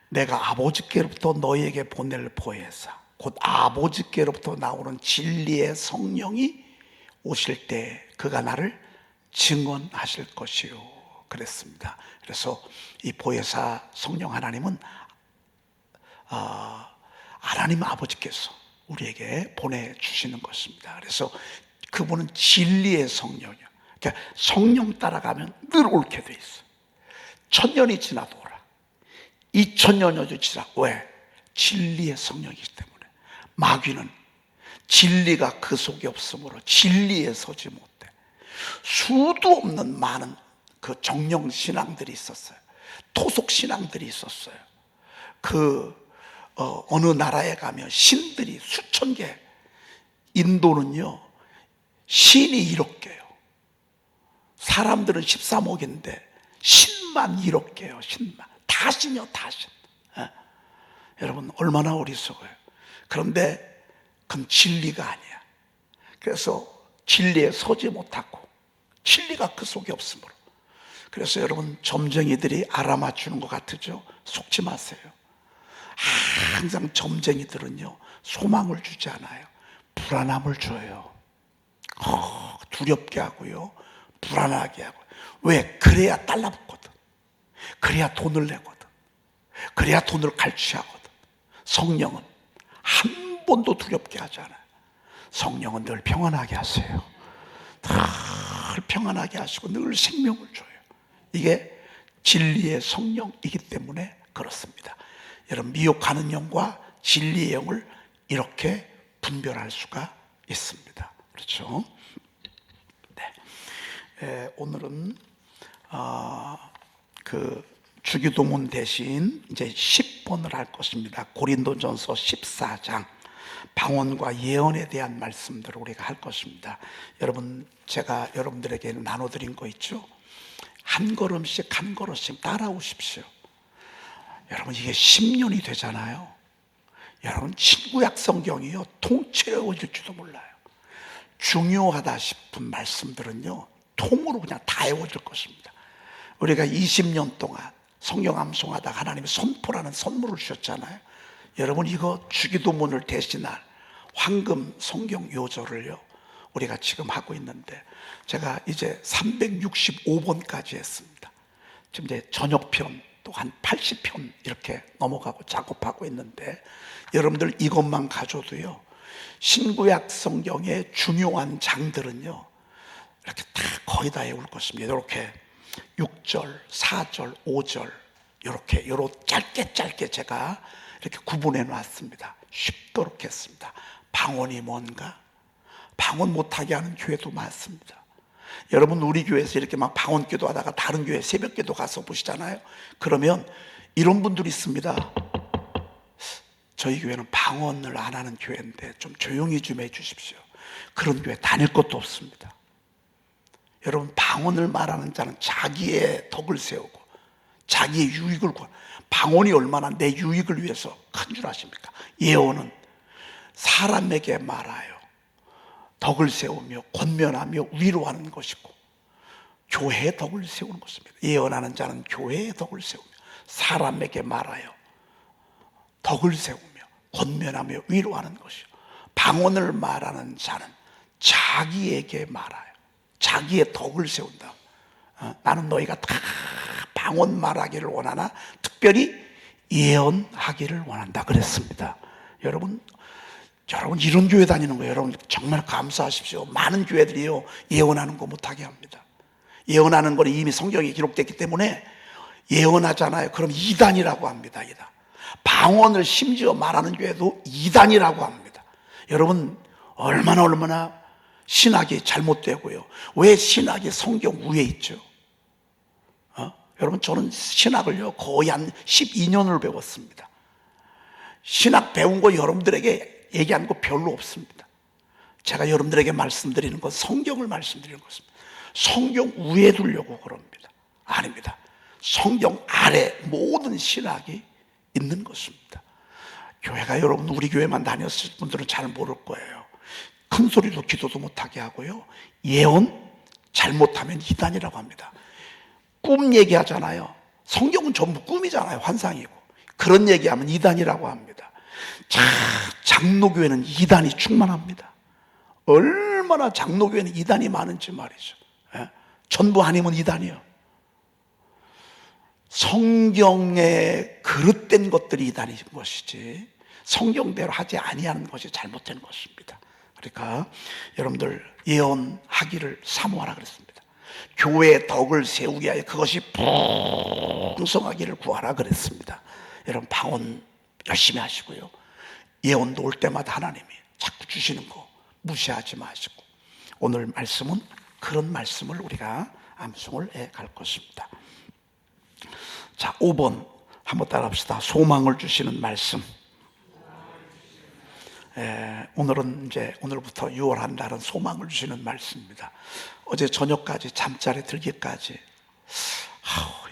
내가 아버지께로부터 너희에게 보낼 보혜사, 곧 아버지께로부터 나오는 진리의 성령이 오실 때 그가 나를 증언하실 것이요 그랬습니다. 그래서 이 보혜사 성령 하나님은 하나님 아버지께서 우리에게 보내주시는 것입니다. 그래서 그분은 진리의 성령이요, 그러니까 성령 따라가면 늘 옳게 돼 있어. 1000년이 지나도 오라, 2000년여도 지나. 왜? 진리의 성령이기 때문에. 마귀는 진리가 그 속에 없으므로 진리에 서지 못해. 수도 없는 많은 그 정령 신앙들이 있었어요. 토속 신앙들이 있었어요. 어느 나라에 가면 신들이 수천 개. 인도는요, 신이 1억 개요. 사람들은 13억인데 신만 1억 개요. 신만. 다 신이요, 다 신. 여러분 얼마나 어리석어요. 그런데 그건 진리가 아니야. 그래서 진리에 서지 못하고 진리가 그 속에 없으므로. 그래서 여러분 점쟁이들이 알아맞추는 것 같으죠? 속지 마세요. 항상 점쟁이들은요, 소망을 주지 않아요. 불안함을 줘요. 두렵게 하고요, 불안하게 하고. 왜? 그래야 달라붙거든. 그래야 돈을 내거든. 그래야 돈을 갈취하거든. 성령은 한 번도 두렵게 하지 않아요. 성령은 늘 평안하게 하세요. 늘 평안하게 하시고 늘 생명을 줘요. 이게 진리의 성령이기 때문에 그렇습니다. 여러분, 미혹하는 영과 진리의 영을 이렇게 분별할 수가 있습니다. 그렇죠? 네. 오늘은 주기도문 대신 이제 10번을 할 것입니다. 고린도전서 14장 방언과 예언에 대한 말씀들을 우리가 할 것입니다. 여러분, 제가 여러분들에게 나눠드린 거 있죠? 한 걸음씩 한 걸음씩 따라오십시오. 여러분, 이게 10년이 되잖아요. 여러분, 신구약 성경이요, 통째워질지도 몰라요. 중요하다 싶은 말씀들은요, 통으로 그냥 다 외워질 것입니다. 우리가 20년 동안 성경 암송하다가 하나님이 선포라는 선물을 주셨잖아요. 여러분, 이거 주기도문을 대신할 황금 성경 요절을요, 우리가 지금 하고 있는데, 제가 이제 365번까지 했습니다. 지금 이제 저녁편 또 한 80편 이렇게 넘어가고 작업하고 있는데, 여러분들 이것만 가져도요, 신구약 성경의 중요한 장들은요, 이렇게 다 거의 다 외울 것입니다. 이렇게 6절, 4절, 5절 이렇게 짧게 제가 이렇게 구분해 놨습니다. 쉽도록 했습니다. 방언이 뭔가? 방언 못하게 하는 교회도 많습니다. 여러분, 우리 교회에서 이렇게 막 방언 기도하다가 다른 교회 새벽 기도 가서 보시잖아요. 그러면 이런 분들이 있습니다. 저희 교회는 방언을 안 하는 교회인데 좀 조용히 좀 해주십시오. 그런 교회 다닐 것도 없습니다. 여러분, 방언을 말하는 자는 자기의 덕을 세우고 자기의 유익을 구하는, 방언이 얼마나 내 유익을 위해서 큰 줄 아십니까? 예언은 사람에게 말하여 덕을 세우며 권면하며 위로하는 것이고, 교회의 덕을 세우는 것입니다. 예언하는 자는 교회의 덕을 세우며 사람에게 말하여 덕을 세우며 권면하며 위로하는 것이요, 방언을 말하는 자는 자기에게 말하여 자기의 덕을 세운다. 나는 너희가 다 방언 말하기를 원하나 특별히 예언하기를 원한다 그랬습니다. 여러분 이런 교회 다니는 거예요. 여러분 정말 감사하십시오. 많은 교회들이요, 예언하는 거 못하게 합니다. 예언하는 거는 이미 성경에 기록됐기 때문에 예언하잖아요. 그럼 이단이라고 합니다. 이단. 방언을 심지어 말하는 교회도 이단이라고 합니다. 여러분, 얼마나 신학이 잘못되고요. 왜 신학이 성경 위에 있죠? 여러분, 저는 신학을요 거의 한 12년을 배웠습니다. 신학 배운 거 여러분들에게 얘기하는 거 별로 없습니다. 제가 여러분들에게 말씀드리는 건 성경을 말씀드리는 것입니다. 성경 위에 두려고 그럽니다. 아닙니다. 성경 아래 모든 신학이 있는 것입니다. 교회가, 여러분 우리 교회만 다녔을 분들은 잘 모를 거예요. 큰 소리로 기도도 못하게 하고요, 예언 잘못하면 이단이라고 합니다. 꿈 얘기하잖아요. 성경은 전부 꿈이잖아요. 환상이고. 그 그런 얘기하면 이단이라고 합니다. 자, 장로교회는 이단이 충만합니다. 얼마나 장로교회는 이단이 많은지 말이죠. 예? 전부 아니면 이단이요. 성경에 그릇된 것들이 이단인 것이지 성경대로 하지 아니하는 것이 잘못된 것입니다. 그러니까 여러분들 예언하기를 사모하라 그랬습니다. 교회의 덕을 세우기 위하여 그것이 풍성하기를 구하라 그랬습니다. 여러분 방언 열심히 하시고요. 예언도 올 때마다 하나님이 자꾸 주시는 거 무시하지 마시고, 오늘 말씀은 그런 말씀을 우리가 암송을 해 갈 것입니다. 자, 5번 한번 따라합시다. 소망을 주시는 말씀. 오늘은 이제 오늘부터 6월 한 달은 소망을 주시는 말씀입니다. 어제 저녁까지 잠자리 들기까지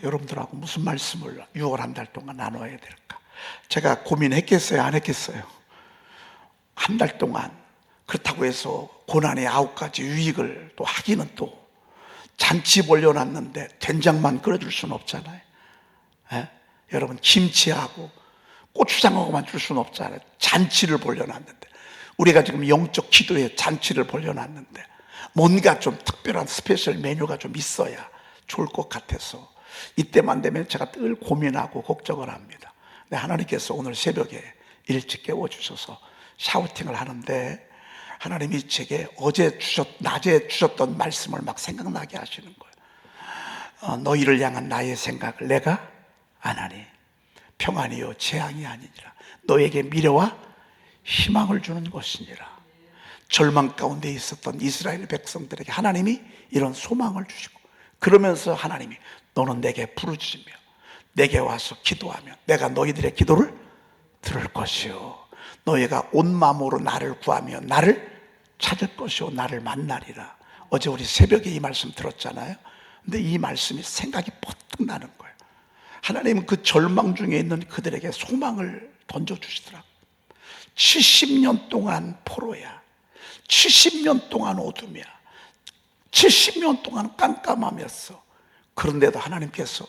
여러분들하고 무슨 말씀을 6월 한 달 동안 나눠야 될까 제가 고민했겠어요, 안 했겠어요? 한 달 동안 그렇다고 해서 고난의 9가지 유익을 또 하기는 또 잔치 벌려놨는데 된장만 끓여줄 수는 없잖아요. 여러분 김치하고 고추장하고만 줄 수는 없잖아요. 잔치를 벌려놨는데, 우리가 지금 영적 기도에 잔치를 벌려놨는데 뭔가 좀 특별한 스페셜 메뉴가 좀 있어야 좋을 것 같아서 이때만 되면 제가 늘 고민하고 걱정을 합니다. 근데 하나님께서 오늘 새벽에 일찍 깨워주셔서 샤우팅을 하는데 하나님이 제게 낮에 주셨던 말씀을 막 생각나게 하시는 거예요. 너희를 향한 나의 생각을 내가 안 하니 평안이요 재앙이 아니니라. 너에게 미래와 희망을 주는 것이니라. 절망 가운데 있었던 이스라엘 백성들에게 하나님이 이런 소망을 주시고, 그러면서 하나님이 너는 내게 부르짖으며 내게 와서 기도하면 내가 너희들의 기도를 들을 것이요 너희가 온 마음으로 나를 구하며 나를 찾을 것이요 나를 만나리라. 어제 우리 새벽에 이 말씀 들었잖아요. 근데 이 말씀이 생각이 퍼뜩 나는 거예요. 하나님은 그 절망 중에 있는 그들에게 소망을 던져주시더라고요. 70년 동안 포로야, 70년 동안 어둠이야, 70년 동안 깜깜함이었어. 그런데도 하나님께서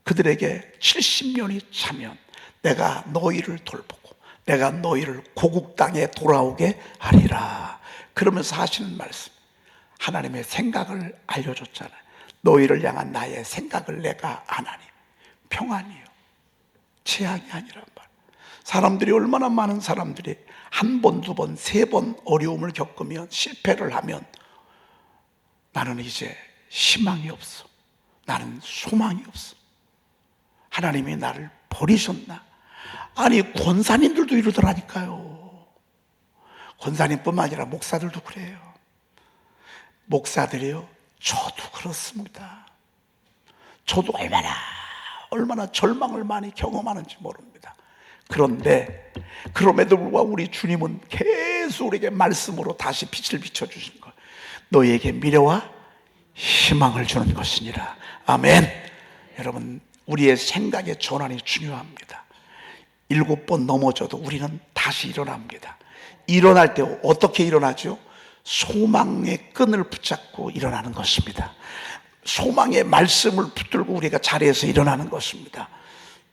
그들에게 70년이 차면 내가 너희를 돌보고 내가 너희를 고국 땅에 돌아오게 하리라. 그러면서 하시는 말씀, 하나님의 생각을 알려줬잖아요. 너희를 향한 나의 생각을 내가 아나니 평안이요 재앙이 아니란 말. 사람들이 얼마나 많은 사람들이 한 번, 두 번, 세 번 어려움을 겪으면, 실패를 하면 나는 이제 희망이 없어, 나는 소망이 없어, 하나님이 나를 버리셨나. 아니 권사님들도 이러더라니까요. 권사님뿐만 아니라 목사들도 그래요. 목사들이요, 저도 그렇습니다. 저도 얼마나 절망을 많이 경험하는지 모릅니다. 그런데 그럼에도 불구하고 우리 주님은 계속 우리에게 말씀으로 다시 빛을 비춰주신 거예요. 너희에게 미래와 희망을 주는 것이니라. 아멘. 여러분, 우리의 생각의 전환이 중요합니다. 7번 넘어져도 우리는 다시 일어납니다. 일어날 때 어떻게 일어나죠? 소망의 끈을 붙잡고 일어나는 것입니다. 소망의 말씀을 붙들고 우리가 자리에서 일어나는 것입니다.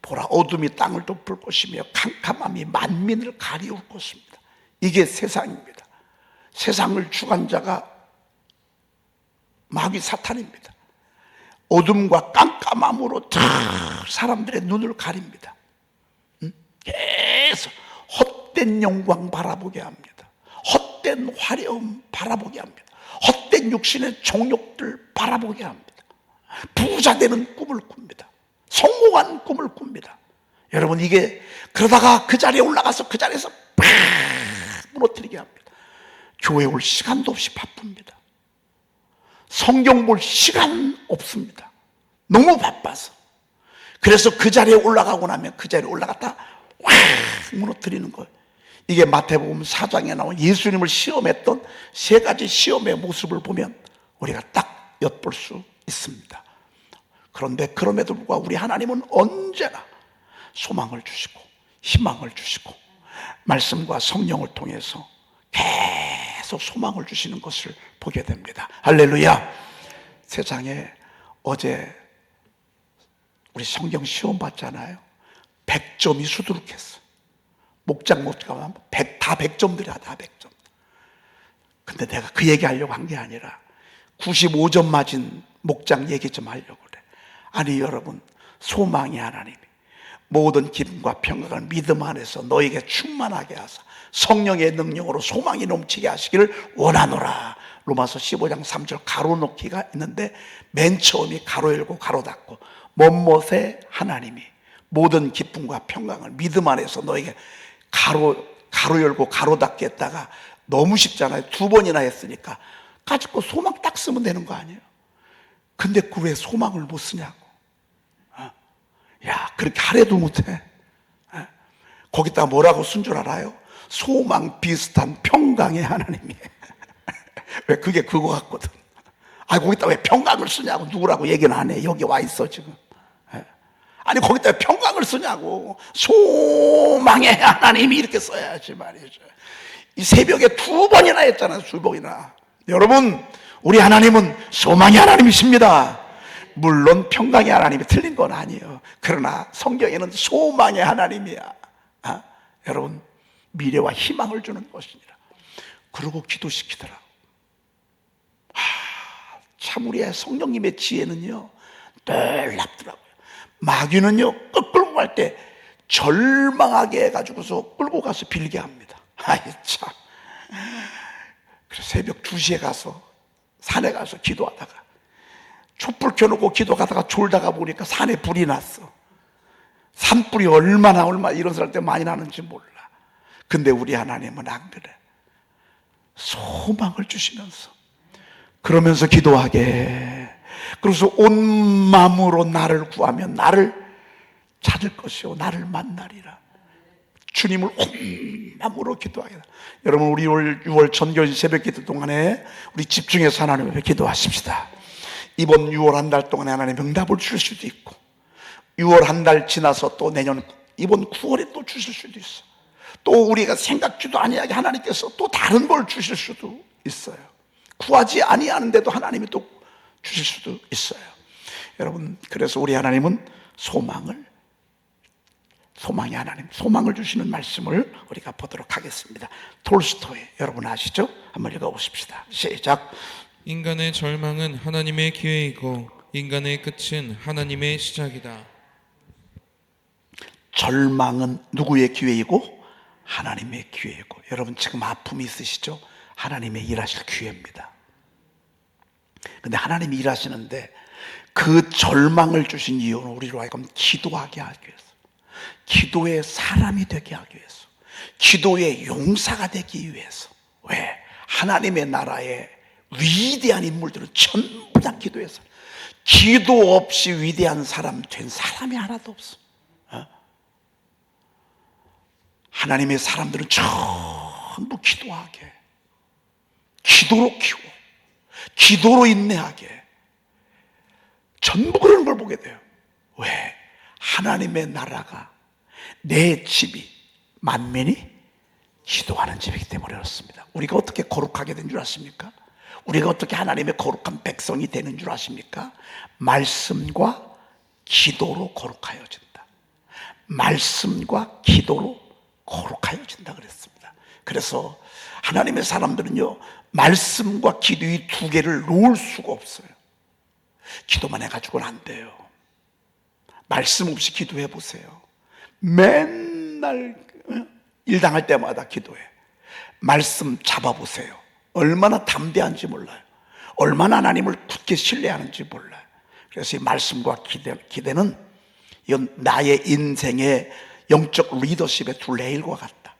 보라, 어둠이 땅을 덮을 것이며 캄캄함이 만민을 가리울 것입니다. 이게 세상입니다. 세상을 주관 자가 마귀 사탄입니다. 어둠과 깜깜함으로 사람들의 눈을 가립니다. 계속 헛된 영광 바라보게 합니다. 헛된 화려움 바라보게 합니다. 헛된 육신의 정욕들 바라보게 합니다. 부자 되는 꿈을 꿉니다. 성공한 꿈을 꿉니다. 여러분, 이게 그러다가 그 자리에 올라가서 그 자리에서 팍 무너뜨리게 합니다. 교회 올 시간도 없이 바쁩니다. 성경 볼 시간 없습니다. 너무 바빠서. 그래서 그 자리에 올라가고 나면 그 자리에 올라갔다 확 무너뜨리는 거예요. 이게 마태복음 4장에 나온 예수님을 시험했던 3가지 시험의 모습을 보면 우리가 딱 엿볼 수 있습니다. 그런데 그럼에도 불구하고 우리 하나님은 언제나 소망을 주시고 희망을 주시고 말씀과 성령을 통해서 계속 소망을 주시는 것을 보게 됩니다. 할렐루야. 세상에 어제 우리 성경 시험 봤잖아요. 100점이 수두룩했어. 목장 가면 다 100점들이야, 다 100점. 근데 내가 그 얘기 하려고 한 게 아니라 95점 맞은 목장 얘기 좀 하려고 그래. 아니 여러분, 소망이 하나님이 모든 기쁨과 평강을 믿음 안에서 너에게 충만하게 하사 성령의 능력으로 소망이 넘치게 하시기를 원하노라. 로마서 15장 3절 가로놓기가 있는데 맨 처음이 가로 열고 가로 닫고 못못의 하나님이 모든 기쁨과 평강을 믿음 안에서 너에게 가로 열고 가로 닫게 했다가 너무 쉽잖아요. 2번이나 했으니까 가지고 소망 딱 쓰면 되는 거 아니에요? 근데 그 왜 소망을 못 쓰냐고. 야, 그렇게 하려도 못해. 거기다가 뭐라고 쓴 줄 알아요? 소망 비슷한 평강의 하나님이. 왜 그게 그거 같거든. 거기다 왜 평강을 쓰냐고. 누구라고 얘기는 안 해. 여기 와 있어 지금. 아니 거기다 왜 평강을 쓰냐고. 소망의 하나님이 이렇게 써야지 말이죠. 이 새벽에 2번이나 했잖아요. 2번이나. 여러분, 우리 하나님은 소망의 하나님이십니다. 물론 평강의 하나님이 틀린 건 아니에요. 그러나 성경에는 소망의 하나님이야. 여러분, 미래와 희망을 주는 것이니라. 그러고 기도시키더라고. 참 우리의 성령님의 지혜는요 놀랍더라고요. 마귀는요 끌고 갈 때 절망하게 해가지고서 끌고 가서 빌게 합니다. 참. 그래서 새벽 2시에 가서 산에 가서 기도하다가 촛불 켜놓고 기도하다가 졸다가 보니까 산에 불이 났어. 산불이 얼마나 일어날 때 많이 나는지 몰라. 근데 우리 하나님은 안 그래. 소망을 주시면서 그러면서 기도하게. 그래서 온 마음으로 나를 구하면 나를 찾을 것이요 나를 만나리라. 주님을 온 마음으로 기도하게. 여러분, 우리 6월 전교인 새벽 기도 동안에 우리 집중해서 하나님 앞에 기도하십시다. 이번 6월 한 달 동안에 하나님 응답을 주실 수도 있고 6월 한 달 지나서 또 내년 이번 9월에 또 주실 수도 있어. 또 우리가 생각지도 아니하게 하나님께서 또 다른 걸 주실 수도 있어요. 구하지 아니하는데도 하나님이 또 주실 수도 있어요. 여러분, 그래서 우리 하나님은 소망의 하나님, 소망을 주시는 말씀을 우리가 보도록 하겠습니다. 톨스토이 여러분 아시죠? 한번 읽어보십시다. 시작. 인간의 절망은 하나님의 기회이고 인간의 끝은 하나님의 시작이다. 절망은 누구의 기회이고? 하나님의 기회이고. 여러분 지금 아픔이 있으시죠? 하나님의 일하실 기회입니다. 근데 하나님이 일하시는데 그 절망을 주신 이유는 우리로 하여금 기도하게 하기 위해서, 기도의 사람이 되게 하기 위해서, 기도의 용사가 되기 위해서. 왜? 하나님의 나라에 위대한 인물들은 전부 다 기도해서, 기도 없이 위대한 사람 된 사람이 하나도 없어. 하나님의 사람들은 전부 기도하게, 기도로 키워, 기도로 인내하게, 전부 그런 걸 보게 돼요. 왜? 하나님의 나라가, 내 집이 만민이 기도하는 집이기 때문에 그렇습니다. 우리가 어떻게 거룩하게 된 줄 아십니까? 우리가 어떻게 하나님의 거룩한 백성이 되는 줄 아십니까? 말씀과 기도로 거룩하여진다. 말씀과 기도로 거룩하여진다 그랬습니다. 그래서 하나님의 사람들은요, 말씀과 기도 이 두 개를 놓을 수가 없어요. 기도만 해가지고는 안 돼요. 말씀 없이 기도해 보세요. 맨날 일 당할 때마다 기도해. 말씀 잡아보세요. 얼마나 담대한지 몰라요. 얼마나 하나님을 굳게 신뢰하는지 몰라요. 그래서 이 말씀과 기대는 이건 나의 인생의 영적 리더십의 두 레일과 같다.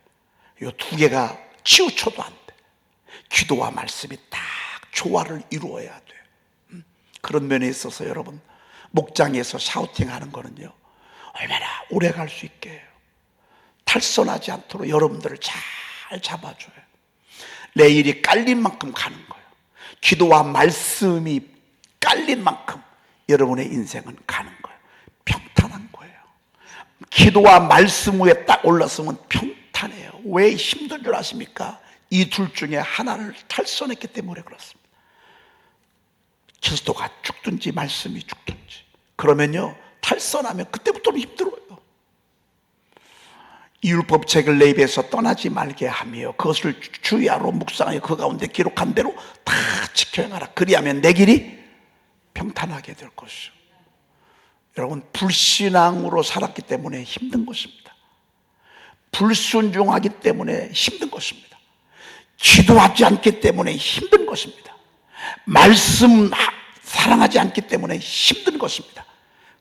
이 두 개가 치우쳐도 안 돼. 기도와 말씀이 딱 조화를 이루어야 돼. 그런 면에 있어서 여러분, 목장에서 샤우팅하는 거는요, 얼마나 오래 갈 수 있게 해요. 탈선하지 않도록 여러분들을 잘 잡아줘요. 레일이 깔린 만큼 가는 거예요. 기도와 말씀이 깔린 만큼 여러분의 인생은 가는 거예요. 평탄한 거예요. 기도와 말씀 위에 딱 올랐으면 평탄해요. 왜 힘든 줄 아십니까? 이 둘 중에 하나를 탈선했기 때문에 그렇습니다. 그리스도가 죽든지 말씀이 죽든지. 그러면요, 탈선하면 그때부터는 힘들어요. 율법책을 내 입에서 떠나지 말게 하며 그것을 주의하러 묵상하여 그 가운데 기록한 대로 다 지켜 행하라. 그리하면 내 길이 평탄하게 될 것이요. 여러분, 불신앙으로 살았기 때문에 힘든 것입니다. 불순종하기 때문에 힘든 것입니다. 기도하지 않기 때문에 힘든 것입니다. 말씀 사랑하지 않기 때문에 힘든 것입니다.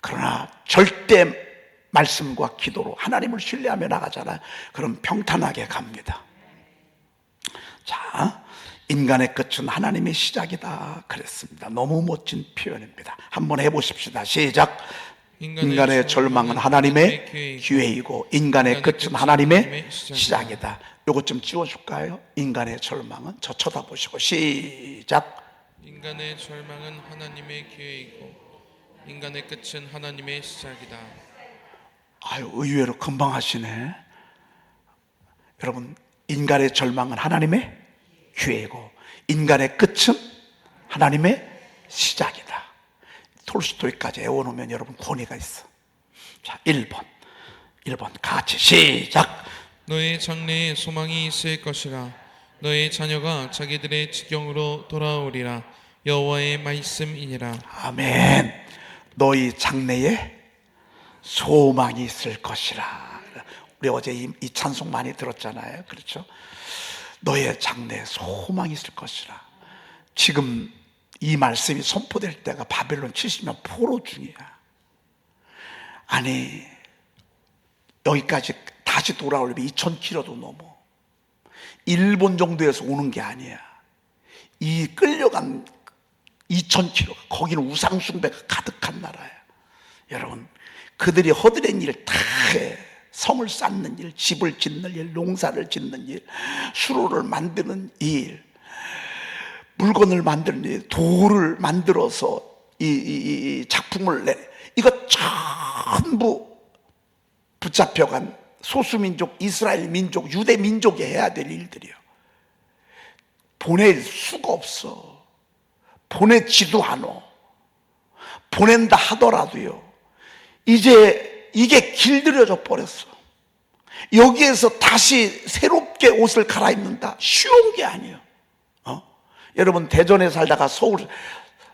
그러나 절대 말씀과 기도로 하나님을 신뢰하며 나가잖아요. 그럼 평탄하게 갑니다. 자, 인간의 끝은 하나님의 시작이다 그랬습니다. 너무 멋진 표현입니다. 한번 해보십시다. 시작. 인간의 절망은 하나님의 기회이고 인간의 끝은 하나님의 시작이다. 요것 좀 지워줄까요? 인간의 절망은, 저 쳐다보시고 시작. 인간의 절망은 하나님의 기회이고 인간의 끝은 하나님의 시작이다. 아유, 의외로 금방 하시네. 여러분, 인간의 절망은 하나님의 기회이고 인간의 끝은 하나님의 시작이다. 톨스토이까지 외워놓으면 여러분 권위가 있어. 자, 1번 같이 시작. 너의 장래에 소망이 있을 것이라. 너의 자녀가 자기들의 지경으로 돌아오리라. 여호와의 말씀이니라. 아멘. 너희 장래에 소망이 있을 것이라. 우리 어제 이 찬송 많이 들었잖아요. 그렇죠? 너의 장래에 소망이 있을 것이라. 지금 이 말씀이 선포될 때가 바벨론 70년 포로 중이야. 아니, 여기까지 다시 돌아오려면 2000km도 넘어. 일본 정도에서 오는 게 아니야. 이 끌려간 2000km, 거기는 우상숭배가 가득한 나라야. 여러분, 그들이 허드렛 일을 다 해. 성을 쌓는 일, 집을 짓는 일, 농사를 짓는 일, 수로를 만드는 일, 물건을 만드는 일, 돌을 만들어서 이 작품을 내, 이거 전부 붙잡혀간 소수민족, 이스라엘 민족, 유대 민족이 해야 될 일들이요. 보낼 수가 없어. 보내지도 않아. 보낸다 하더라도요, 이제 이게 길들여져 버렸어. 여기에서 다시 새롭게 옷을 갈아입는다, 쉬운 게 아니에요. 여러분, 대전에 살다가 서울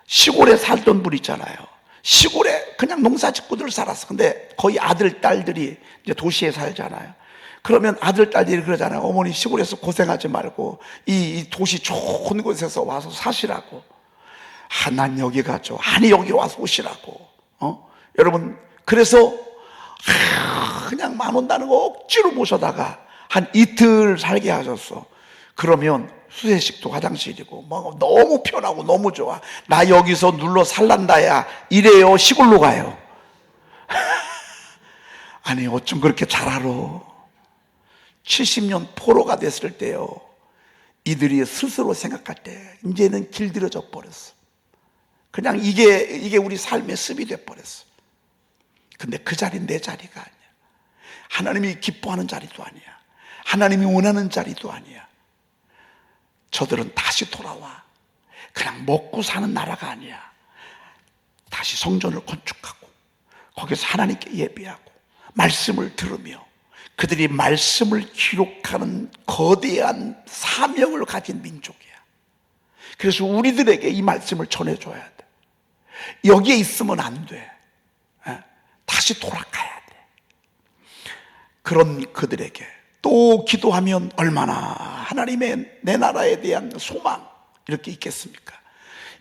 시골에 살던 분 있잖아요. 시골에 그냥 농사 짓고들 살았어. 근데 거의 아들, 딸들이 이제 도시에 살잖아요. 그러면 아들, 딸들이 그러잖아요. 어머니, 시골에서 고생하지 말고 이 도시 좋은 곳에서 와서 사시라고. 난 여기 가죠. 아니, 여기 와서 오시라고. 여러분, 그래서 그냥 만 온다는 거 억지로 모셔다가 한 이틀 살게 하셨어. 그러면 수세식도 화장실이고 뭐 너무 편하고 너무 좋아. 나 여기서 눌러 살란다야 이래요? 시골로 가요? 아니, 어쩜 그렇게 잘 알아. 70년 포로가 됐을 때요, 이들이 스스로 생각할 때 이제는 길들여져 버렸어. 그냥 이게 우리 삶의 습이 돼 버렸어. 근데 그 자리는 내 자리가 아니야. 하나님이 기뻐하는 자리도 아니야. 하나님이 원하는 자리도 아니야. 저들은 다시 돌아와. 그냥 먹고 사는 나라가 아니야. 다시 성전을 건축하고 거기서 하나님께 예배하고 말씀을 들으며 그들이 말씀을 기록하는 거대한 사명을 가진 민족이야. 그래서 우리들에게 이 말씀을 전해줘야 돼. 여기에 있으면 안 돼. 다시 돌아가야 돼. 그런 그들에게 또 기도하면 얼마나 하나님의 내 나라에 대한 소망 이렇게 있겠습니까?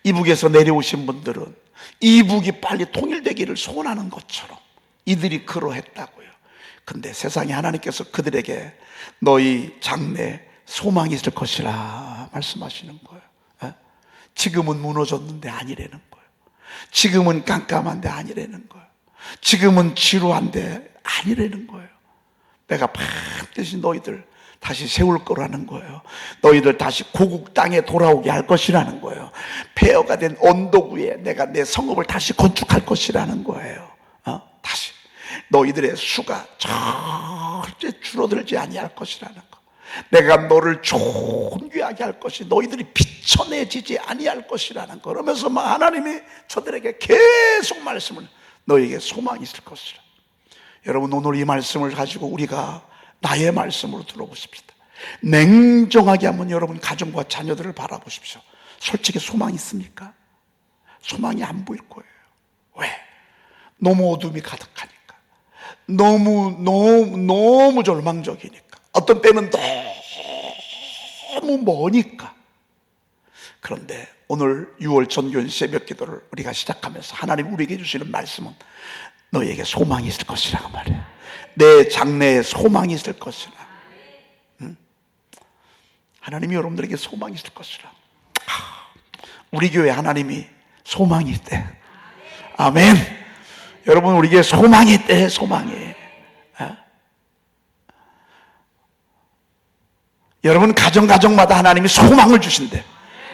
이북에서 내려오신 분들은 이북이 빨리 통일되기를 소원하는 것처럼 이들이 그러했다고요. 근데 세상에 하나님께서 그들에게 너희 장래 소망이 있을 것이라 말씀하시는 거예요. 지금은 무너졌는데 아니라는 거예요. 지금은 깜깜한데 아니라는 거예요. 지금은 지루한데 아니라는 거예요. 내가 반드시 너희들 다시 세울 거라는 거예요. 너희들 다시 고국 땅에 돌아오게 할 것이라는 거예요. 폐허가 된 언덕 위에 내가 내 성읍을 다시 건축할 것이라는 거예요. 다시 너희들의 수가 절대 줄어들지 아니할 것이라는 거. 내가 너를 존귀하게 할 것이 너희들이 비춰내지지 아니할 것이라는 거. 그러면서 막 하나님이 저들에게 계속 말씀을, 너에게 소망이 있을 것이라. 여러분, 오늘 이 말씀을 가지고 우리가 나의 말씀으로 들어보십시다. 냉정하게 한번 여러분 가정과 자녀들을 바라보십시오. 솔직히 소망이 있습니까? 소망이 안 보일 거예요. 왜? 너무 어둠이 가득하니까. 너무 절망적이니까. 어떤 때는 너무 머니까. 그런데 오늘 6월 전교인 새벽 기도를 우리가 시작하면서 하나님 우리에게 주시는 말씀은 너에게 소망이 있을 것이라고 말해요. 내 장래에 소망이 있을 것이라. 하나님이 여러분들에게 소망이 있을 것이라. 우리 교회 하나님이 소망이 있대. 아멘. 여러분 우리에게 소망이 있대. 소망이. 여러분 가정마다 하나님이 소망을 주신대.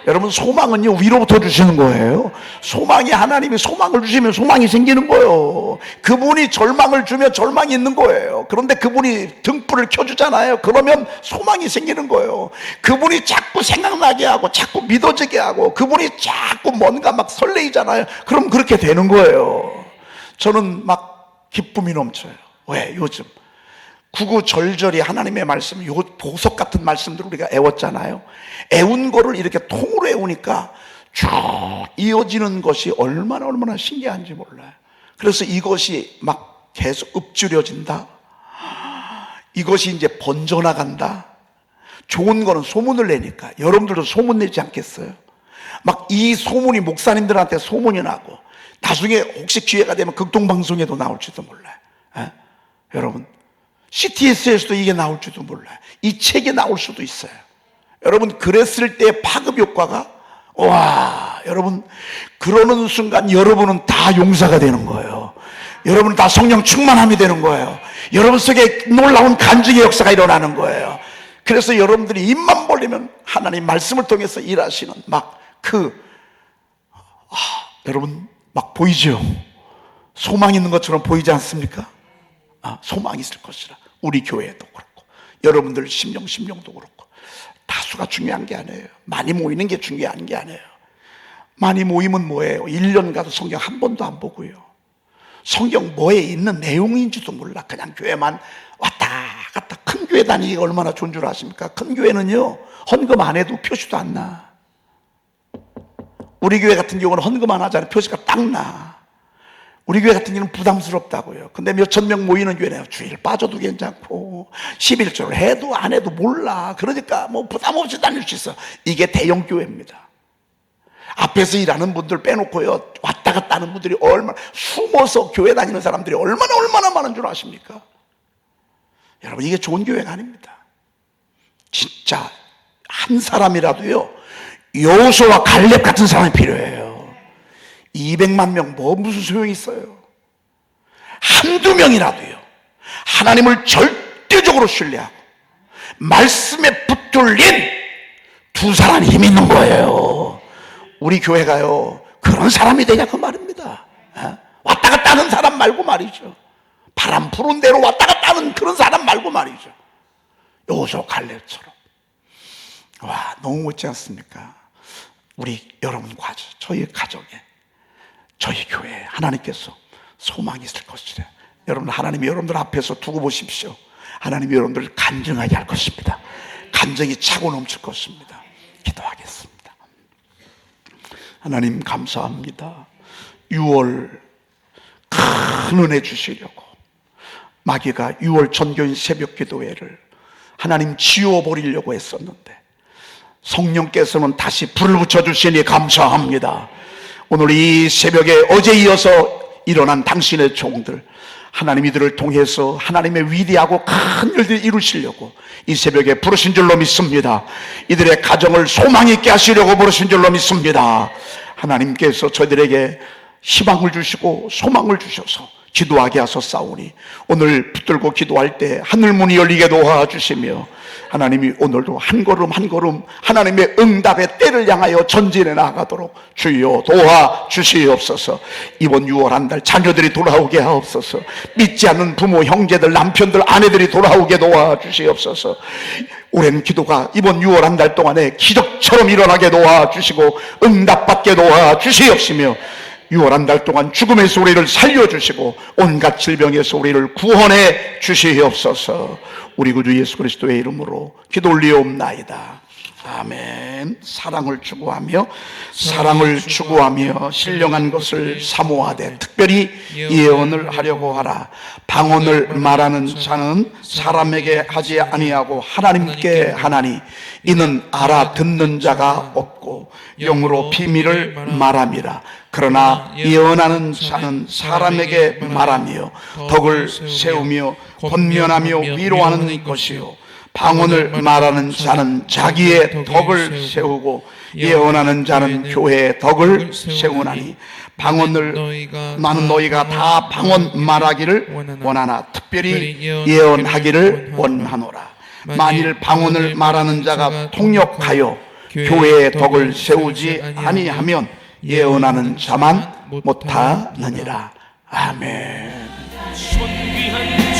여러분 소망은요 위로부터 주시는 거예요. 소망이 하나님이 소망을 주시면 소망이 생기는 거예요. 그분이 절망을 주면 절망이 있는 거예요. 그런데 그분이 등불을 켜주잖아요. 그러면 소망이 생기는 거예요. 그분이 자꾸 생각나게 하고 자꾸 믿어지게 하고 그분이 자꾸 뭔가 막 설레이잖아요. 그럼 그렇게 되는 거예요. 저는 막 기쁨이 넘쳐요. 왜? 요즘 구구절절히 하나님의 말씀, 요 보석 같은 말씀들 우리가 애웠잖아요. 애운 거를 이렇게 통으로 애우니까 쭉 이어지는 것이 얼마나 신기한지 몰라요. 그래서 이것이 막 계속 읊조려진다. 이것이 이제 번져나간다. 좋은 거는 소문을 내니까 여러분들도 소문 내지 않겠어요? 막 이 소문이 목사님들한테 소문이 나고 나중에 혹시 기회가 되면 극동방송에도 나올지도 몰라요. 여러분 CTS에서도 이게 나올지도 몰라요. 이 책이 나올 수도 있어요. 여러분 그랬을 때 파급 효과가 와 여러분 그러는 순간 여러분은 다 용사가 되는 거예요. 여러분은 다 성령 충만함이 되는 거예요. 여러분 속에 놀라운 간증의 역사가 일어나는 거예요. 그래서 여러분들이 입만 벌리면 하나님 말씀을 통해서 일하시는 여러분 막 보이죠? 소망 있는 것처럼 보이지 않습니까? 소망이 있을 것이라. 우리 교회도 그렇고 여러분들 심령도 그렇고 다수가 중요한 게 아니에요. 많이 모이는 게 중요한 게 아니에요. 많이 모이면 뭐예요? 1년 가도 성경 한 번도 안 보고요. 성경 뭐에 있는 내용인지도 몰라. 그냥 교회만 왔다 갔다. 큰 교회 다니기가 얼마나 좋은 줄 아십니까? 큰 교회는요 헌금 안 해도 표시도 안 나. 우리 교회 같은 경우는 헌금 안 하잖아요. 표시가 딱 나. 우리 교회 같은 경우는 부담스럽다고요. 근데 몇천 명 모이는 교회네요. 주일 빠져도 괜찮고 11조를 해도 안 해도 몰라. 그러니까 뭐 부담 없이 다닐 수 있어. 이게 대형 교회입니다. 앞에서 일하는 분들 빼놓고요 왔다 갔다 하는 분들이 얼마나 숨어서 교회 다니는 사람들이 얼마나 많은 줄 아십니까? 여러분 이게 좋은 교회가 아닙니다. 진짜 한 사람이라도요 여호수아와 갈렙 같은 사람이 필요해요. 200만 명 뭐 무슨 소용이 있어요? 한두 명이라도요 하나님을 절대적으로 신뢰하고 말씀에 붙들린 두 사람이 힘 있는 거예요. 우리 교회가요 그런 사람이 되냐 그 말입니다. 왔다 갔다 하는 사람 말고 말이죠. 바람 부는 대로 왔다 갔다 하는 그런 사람 말고 말이죠. 여호수아 갈렙처럼. 와 너무 멋지 않습니까? 우리 여러분과 저희 가정에 저희 교회에 하나님께서 소망이 있을 것이래. 여러분 하나님이 여러분들 앞에서 두고 보십시오. 하나님이 여러분들을 간증하게 할 것입니다. 간증이 차고 넘칠 것입니다. 기도하겠습니다. 하나님 감사합니다. 6월 큰 은혜 주시려고 마귀가 6월 전교인 새벽 기도회를 하나님 지워버리려고 했었는데 성령께서는 다시 불을 붙여주시니 감사합니다. 오늘 이 새벽에 어제 이어서 일어난 당신의 종들 하나님 이들을 통해서 하나님의 위대하고 큰 일들을 이루시려고 이 새벽에 부르신 줄로 믿습니다. 이들의 가정을 소망 있게 하시려고 부르신 줄로 믿습니다. 하나님께서 저희들에게 희망을 주시고 소망을 주셔서 기도하게 하소서오니 오늘 붙들고 기도할 때 하늘문이 열리게 도와주시며 하나님이 오늘도 한 걸음 한 걸음 하나님의 응답의 때를 향하여 전진해 나가도록 주여 도와주시옵소서. 이번 6월 한 달 자녀들이 돌아오게 하옵소서. 믿지 않는 부모 형제들 남편들 아내들이 돌아오게 도와주시옵소서. 오랜 기도가 이번 6월 한 달 동안에 기적처럼 일어나게 도와주시고 응답받게 도와주시옵시며 유월한 달 동안 죽음에서 우리를 살려주시고 온갖 질병에서 우리를 구원해 주시옵소서. 우리 구주 예수 그리스도의 이름으로 기도 올리옵나이다. 아멘. 사랑을 추구하며 신령한 것을 사모하되 특별히 예언을 하려고 하라. 방언을 말하는 자는 사람에게 하지 아니하고 하나님께 하나니 이는 알아듣는 자가 없고 영으로 비밀을 말함이라. 그러나 예언하는 자는 사람에게 말하며 덕을 세우며 권면하며 위로하는 것이요 방언을 말하는 자는 자기의 덕을 세우고 예언하는 자는 교회의 덕을 세우나니 방언을 많은 너희가 다 방언 말하기를 원하나 특별히 예언하기를 원하노라. 만일 방언을 말하는 자가 통역하여 교회의 덕을 세우지 아니하면 예언하는 자만 못하느니라. 아멘. 존귀한